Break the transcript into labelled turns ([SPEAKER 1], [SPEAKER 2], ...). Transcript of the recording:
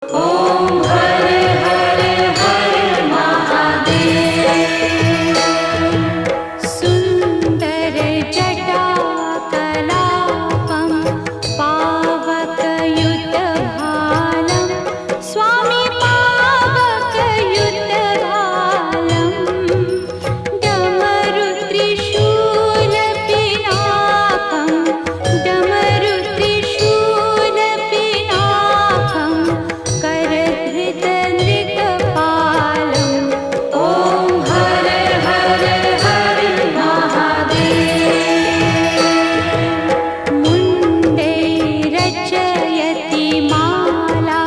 [SPEAKER 1] ॐ हर हर हर महादेव। सुन्दर जटाकलापं पावकयुतभालं स्वामी पावकयुतभालं डमरुत्रिशूलपिनाकं डमरुत्रिशूलपिनाकं करधृतनृकपालं ॐ हर हर हर महादेव। मुण्डे रचयति माला